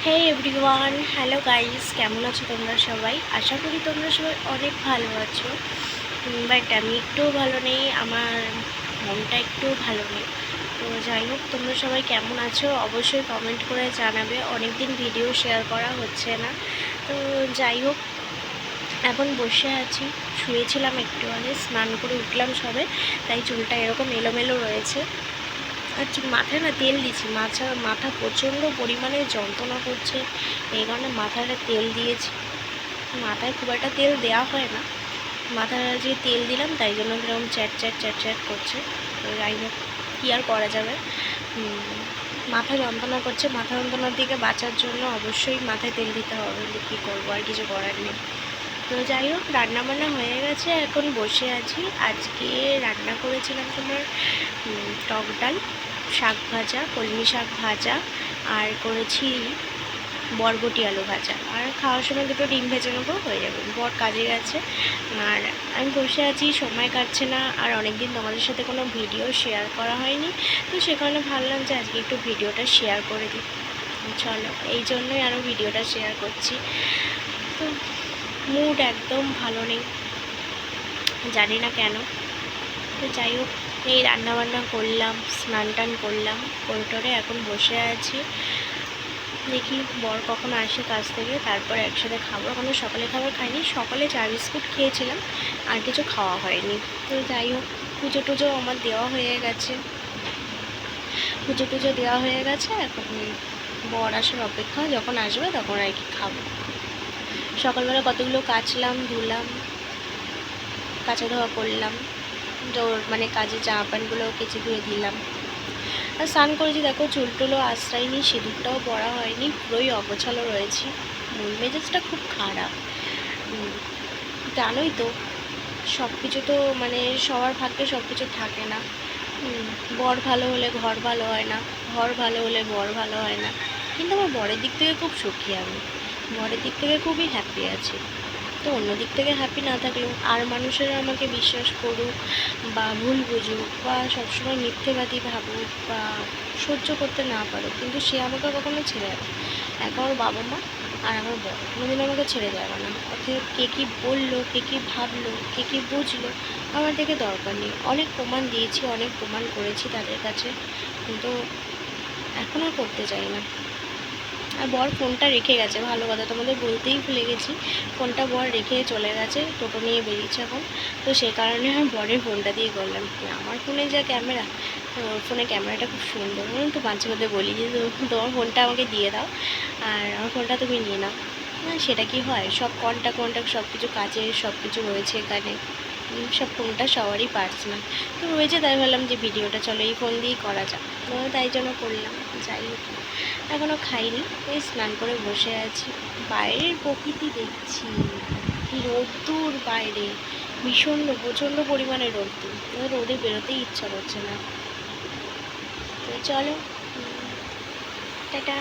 হে everyone, hello guys, কেমন আছো তোমরা সবাই? আশা করি তোমরা সবাই অনেক ভালো আছো। বাট আমি একটুও ভালো নেই, আমার মনটা একটুও ভালো নেই। তো যাই হোক, তোমরা সবাই কেমন আছো অবশ্যই কমেন্ট করে জানাবে। অনেক দিন ভিডিও শেয়ার করা হচ্ছে না। তো যাই হোক, এখন বসে আছি, শুয়েছিলাম একটু আগে, স্নান করে উঠলাম সবে, তাই চুলটা এরকম এলোমেলো রয়েছে। আর মাথায় না তেল দিয়েছি, মাথা প্রচণ্ড পরিমাণে যন্ত্রণা করছে, এই কারণে মাথাটা তেল দিয়েছি। মাথায় খুব একটা তেল দেওয়া হয় না, মাথায় যে তেল দিলাম তাই জন্য এরকম চ্যাট চ্যাট চ্যাট চ্যাট করছে। তো যাই হোক, কী আর করা যাবে। মাথা যন্ত্রণা করছে, মাথা যন্ত্রণার দিকে বাঁচার জন্য অবশ্যই মাথায় তেল দিতে হবে। কী করবো, আর কিছু করার নেই। তো যাই হোক, রান্নাবান্না হয়ে গেছে, এখন বসে আছি। আজকে রান্না করেছিলাম তোমার টক ডাল, শাক ভাজা, কলমি শাক ভাজা, আর করেছি বরবটি আলু ভাজা। আর খাওয়ার সময় দুটো ডিম ভেজে নেবো, হয়ে যাবে। বর কাজে গেছে, আর আমি বসে আছি, সময় কাটছে না। আর অনেক দিন তোমাদের সাথে কোনো ভিডিও শেয়ার করা হয়নি, তো সে কারণে ভাবলাম যে আজকে একটু ভিডিওটা শেয়ার করে দিই। চলো, এই জন্যই আরও ভিডিওটা শেয়ার করছি। তো মুড একদম ভালো নেই, জানি না কেন। তো যাই হোক, এই রান্নাবান্না করলাম, স্নান টান করলাম, করে এখন বসে আছি। দেখি বর কখন আসে কাজ থেকে, তারপর একসাথে খাবো। এখনও সকালে খাবার খাইনি, সকালে চা বিস্কুট খেয়েছিলাম, আর কিছু খাওয়া হয়নি। তো যাই হোক, পুজো টুজো আমার দেওয়া হয়ে গেছে, পুজো টুজো দেওয়া হয়ে গেছে। এখন বর আসার অপেক্ষা, যখন আসবে তখন আর কি খাবো। সকালবেলা কতগুলো কাচলাম, ধুলাম, কাচা ধোয়া করলাম, মানে কাজে জামা প্যান্টগুলো কেচে ধুয়ে দিলাম। আর স্নান করেছি, দেখো চুল টুলও আশ্রায়নি, সিঁদুরটাও পরা হয়নি, পুরোই অগোছালো রয়েছি। মন মেজাজটা খুব খারাপ। জানোই তো, সব কিছু তো মানে সবার ভাগ্যে সব কিছু থাকে না। বর ভালো হলে ঘর ভালো হয় না, ঘর ভালো হলে বর ভালো হয় না। কিন্তু আমার বরের দিক থেকে খুব সুখী আমি, বরের দিক থেকে খুবই হ্যাপি আছি। তো অন্য দিক থেকে হ্যাপি না থাকলেও আর মানুষেরা আমাকে বিশ্বাস করুক বা ভুল বুঝুক বা সবসময় মিথ্যেবাদী ভাবুক বা সহ্য করতে না পারুক, কিন্তু সে আমাকে কখনো ছেড়ে যাবে। এক আমার বাবা মা আর আমার বর কোনোদিন আমাকে ছেড়ে যাবে না। অতএব কে কী বললো, কে কী ভাবলো, কে কী বুঝলো, আমার দেখে দরকার নেই। অনেক প্রমাণ দিয়েছি, অনেক প্রমাণ করেছি তাদের কাছে, কিন্তু এখন আর করতে চাই না। আর বর ফোনটা রেখে গেছে, ভালো কথা, তোমাদের বলতেই ভুলে গেছি। ফোনটা বর রেখে চলে গেছে, টোটো নিয়ে বেরিয়েছে এখন। তো সেই কারণে আমি বরের ফোনটা দিয়ে করলাম। আমার ফোনে যা ক্যামেরা, ওর ফোনে ক্যামেরাটা খুব সুন্দর। তো মাঝে মধ্যে বলি যে তোমার ফোনটা আমাকে দিয়ে দাও, আর আমার ফোনটা তুমি নিয়ে নাও। সেটা কি হয়, সব কন্ট্যাক্ট সব কিছু কাজে সব কিছু রয়েছে এখানে, সব ফোনটা সবারই পার্সোনাল তো রয়েছে। তাই ভাবলাম যে ভিডিওটা চলো এই ফোন দিয়েই করা যাক, তাই জন্য করলাম। যাই হোক, এখনও খাইনি, এই স্নান করে বসে আছি, বাইরের প্রকৃতি দেখছি। কি রোদ্দুর বাইরে, প্রচণ্ড পরিমাণে রোদ্দুর, রোদে বেরোতেই ইচ্ছা করছে না। তো চলো, টাটা।